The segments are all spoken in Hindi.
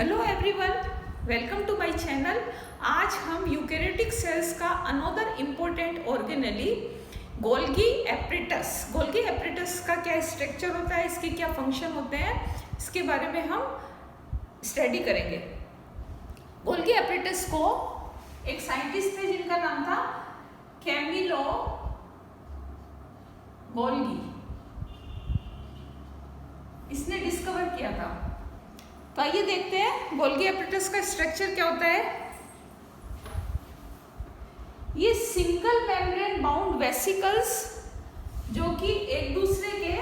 Hello everyone, welcome to my channel. आज हम यूकेरियोटिक सेल्स का another important organelle Golgi apparatus का क्या स्ट्रक्चर होता है, इसके क्या फंक्शन होते हैं, इसके बारे में हम स्टडी करेंगे। गोल्गी एपरेटस को एक साइंटिस्ट थे जिनका नाम था कैमिलो गोल्गी, इसने डिस्कवर किया था। तो आइए देखते हैं गोल्गी एपरेटस का स्ट्रक्चर क्या होता है। ये सिंगल मेम्ब्रेन बाउंड वेसिकल्स जो कि एक दूसरे के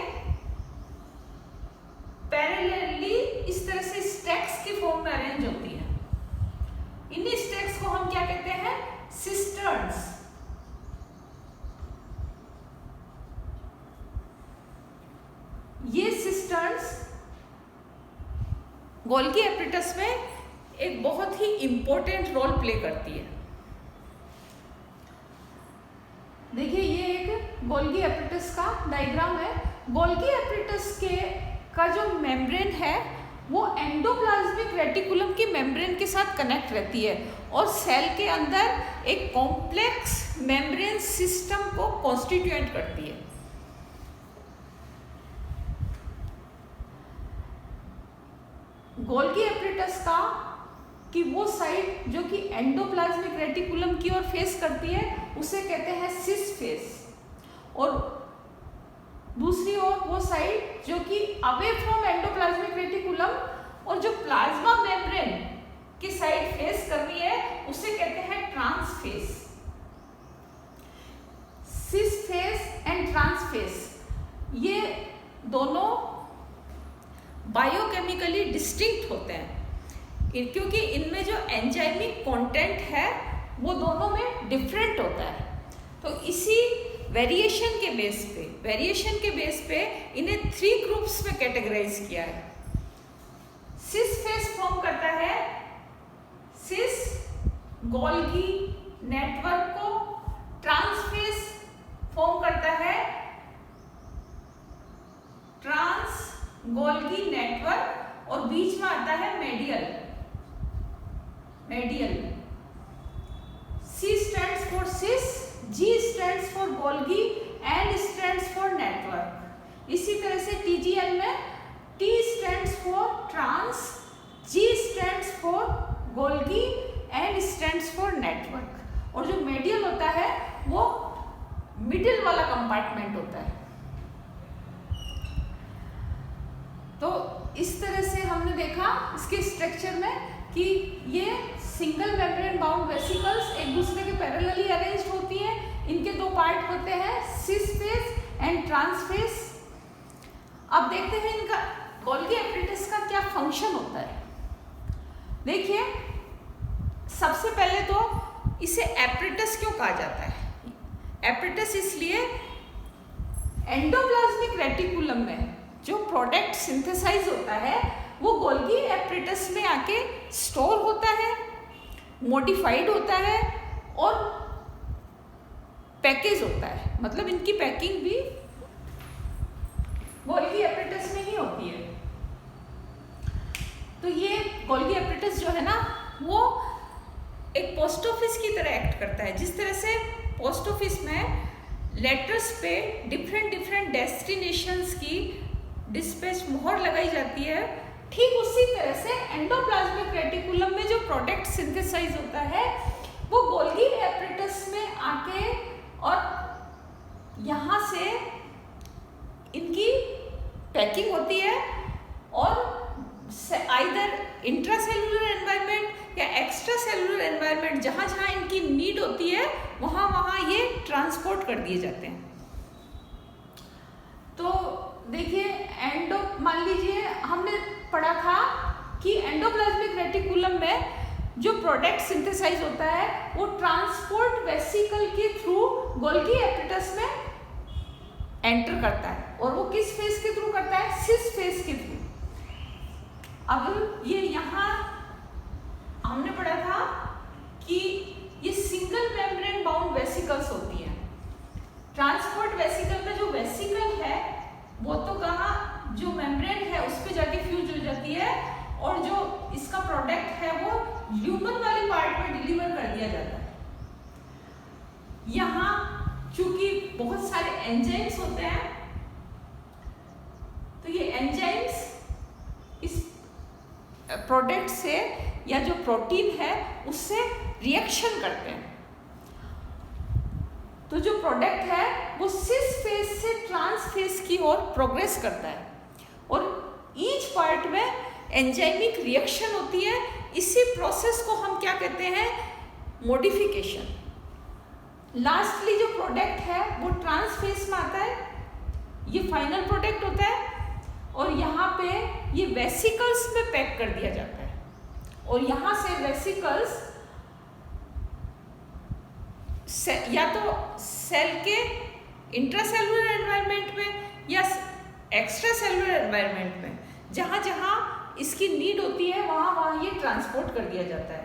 पैरेलली इस तरह से स्टैक्स की फॉर्म में अरेंज होती है। इन्हीं स्टैक्स को हम क्या कहते हैं? सिस्टर्न्स। ये सिस्टर्न्स गोल्गी एपरेटस में एक बहुत ही इंपॉर्टेंट रोल प्ले करती है। देखिए, ये एक गोल्गी एपरेटस का डायग्राम है। गोल्गी एपरेटस का जो मेम्ब्रेन है वो एंडोप्लाज्मिक रेटिकुलम की मेम्ब्रेन के साथ कनेक्ट रहती है और सेल के अंदर एक कॉम्प्लेक्स मेम्ब्रेन सिस्टम को कॉन्स्टिट्यूएंट करती है। गोल्गी एपरेटस की वो साइड जो कि एंडोप्लाज्मिक रेटिकुलम की ओर फेस करती है उसे कहते हैं सिस फेस, और दूसरी ओर वो साइड जो कि अवे फ्रॉम एंडोप्लाज्मिक रेटिकुलम और जो प्लाज्मा मेम्ब्रेन की साइड फेस कर रही है उसे कहते हैं trans face. Cis face and trans face ये दोनों बायोकेमिकली डिस्टिंक्ट होते हैं क्योंकि इनमें जो एंजाइमिक कंटेंट है वो दोनों में डिफरेंट होता है। तो इसी वेरिएशन के बेस पे इन्हें 3 ग्रुप्स में कैटेगराइज किया है। सिस फेस फॉर्म करता है सिस गोल्गी नेटवर्क को, ट्रांस फेस फॉर्म करता है ट्रांस गोल्गी नेटवर्क, और बीच में आता है medial. C stands for cis, G stands for Golgi, N stands for network। इसी तरह से TGN में T stands for trans, G stands for Golgi, N stands for network, और जो मेडियल होता है वो मिडिल वाला कंपार्टमेंट होता है। तो इस तरह से हमने देखा इसके स्ट्रक्चर में कि ये सिंगल मेम्ब्रेन बाउंड वेसिकल्स एक दूसरे के पैरेलली अरेंज्ड होती हैं। इनके 2 पार्ट होते हैं, cis face and trans face. अब देखते हैं इनका गोल्गी एपरेटस का क्या फंक्शन होता है। देखिए, सबसे पहले तो इसे एपरेटस क्यों कहा जाता है? एपरेटस इसलिए एंडोप्लाज्मिक रेटिकुलम में जो प्रोडक्ट सिंथेसाइज होता है वो गोल्गी एपरेटस में आके स्टोर होता है, मॉडिफाइड होता है और पैकेज होता है। मतलब इनकी पैकिंग भी गोल्गी एपरेटस में ही होती है। तो ये गोल्गी एपरेटस जो है ना वो एक पोस्ट ऑफिस की तरह एक्ट करता है। जिस तरह से पोस्ट ऑफिस में लेटर्स पे डिफरेंट डेस्टिनेशंस की डिस्पैच मोहर लगाई जाती है, ठीक उसी तरह से एंडोप्लाज्मिक रेटिकुलम में जो प्रोडक्ट सिंथेसाइज होता है वो गोल्गी एपरेटस में आके और यहाँ से इनकी पैकिंग होती है और आइदर इंट्रासेलुलर एनवायरनमेंट या एक्स्ट्रा सेलुलर एनवायरनमेंट जहाँ इनकी नीड होती है वहाँ ये ट्रांसपोर्ट कर दिए जाते हैं। तो देखिए, मान लीजिए हमने पढ़ा था कि एंडोप्लाज्मिक रेटिकुलम में जो प्रोडक्ट सिंथेसाइज होता है वो ट्रांसपोर्ट वेसिकल के थ्रू गोल्गी एपरेटस में एंटर करता है, और वो किस फेस के थ्रू करता है? सिस फेस के थ्रू। अब ये यहाँ हमने पढ़ा था कि ये सिंगल मेम्ब्रेन बाउंड वेसिकल्स होती हैं। ट्रांसपोर्ट वेसिकल में जो वेसिकल है वो तो कहाँ जो मेम्ब्रेन है उस पे जाके फ्यूज हो जाती है, और जो इसका एंजाइम्स होते हैं, तो ये एंजाइम्स इस प्रोडक्ट से या जो प्रोटीन है उससे रिएक्शन करते हैं। तो जो प्रोडक्ट है वो सिस फेज से ट्रांस फेज की ओर प्रोग्रेस करता है और ईच पार्ट में एंजाइमिक रिएक्शन होती है। इसी प्रोसेस को हम क्या कहते हैं, मॉडिफिकेशन। लास्टली जो प्रोडक्ट है वो ट्रांस फेज में आता है, ये फाइनल प्रोडक्ट होता है और यहाँ पे ये वेसिकल्स में पैक कर दिया जाता है और यहाँ से वेसिकल्स या तो सेल के इंट्रासेलुलर एनवायरनमेंट में या एक्स्ट्रा सेलुलर एनवायरनमेंट में, जहाँ जहाँ इसकी नीड होती है वहाँ वहाँ ये ट्रांसपोर्ट कर दिया जाता है।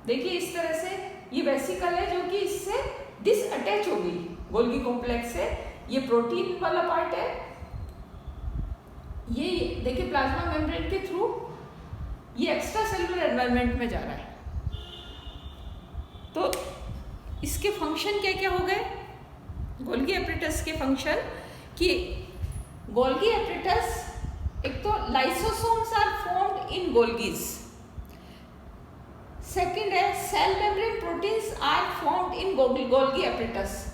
देखिए इस तरह से ये वेसिकल है जो कि इससे डिसअटैच हो गई गोल्गी कॉम्प्लेक्स से। ये प्रोटीन वाला पार्ट है, ये देखिए प्लाज्मा मेम्ब्रेन के थ्रू ये एक्स्ट्रा सेलुलर एनवायरनमेंट में जा रहा है। तो इसके फंक्शन क्या क्या हो गए गोल्गी एपरेटस के फंक्शन, कि गोल्गी एपरेटस, एक तो lysosomes are formed in Golgis, second है cell membrane proteins are formed in Golgi apparatus.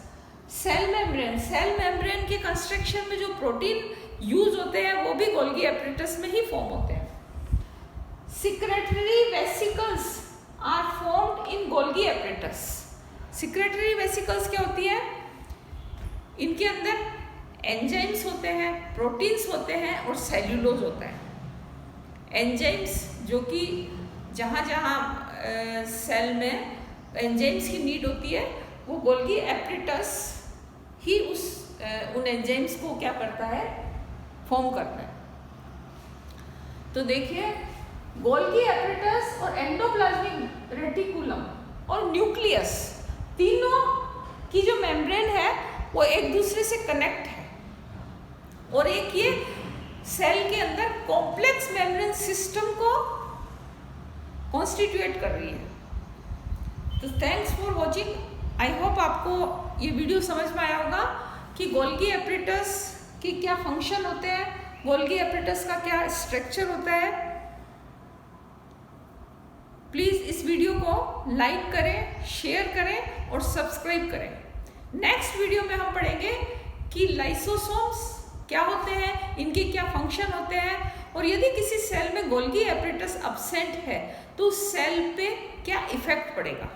Cell membrane के कंस्ट्रक्शन में जो प्रोटीन यूज होते हैं वो भी गोल्गी एपरेटस में ही फॉर्म होते हैं। Secretory vesicles are formed in Golgi apparatus. Secretory vesicles क्या होती है, इनके अंदर एंजाइम्स होते हैं, प्रोटीन्स होते हैं और सेल्यूलोज होता है। एंजाइम्स जो कि जहाँ जहाँ सेल में एंजाइम्स की नीड होती है वो गोल्गी एपरेटस ही उन एंजाइम्स को क्या करता है, फॉर्म करता है। तो देखिए गोल्गी एपरेटस और एंडोप्लाज्मिक रेटिकुलम और न्यूक्लियस, तीनों की जो मेम्ब्रेन है वो एक दूसरे से कनेक्ट है और एक ये सेल के अंदर कॉम्प्लेक्स मेम्ब्रेन सिस्टम को कॉन्स्टिट्यूएट कर रही है। तो thanks for watching. I hope आपको ये वीडियो समझ में आया होगा कि गोल्गी एपरेटस के क्या फंक्शन होते हैं, गोल्गी एपरेटस का क्या स्ट्रक्चर होता है। प्लीज़ इस वीडियो को लाइक करें, शेयर करें और सब्सक्राइब करें। नेक्स्ट वीडियो में हम पढ़ेंगे कि लाइसोसोम्स क्या होते हैं, इनके क्या फंक्शन होते हैं और यदि किसी सेल में गोल्गी एपरेटस अब्सेंट है तो उस सेल पे क्या इफेक्ट पड़ेगा।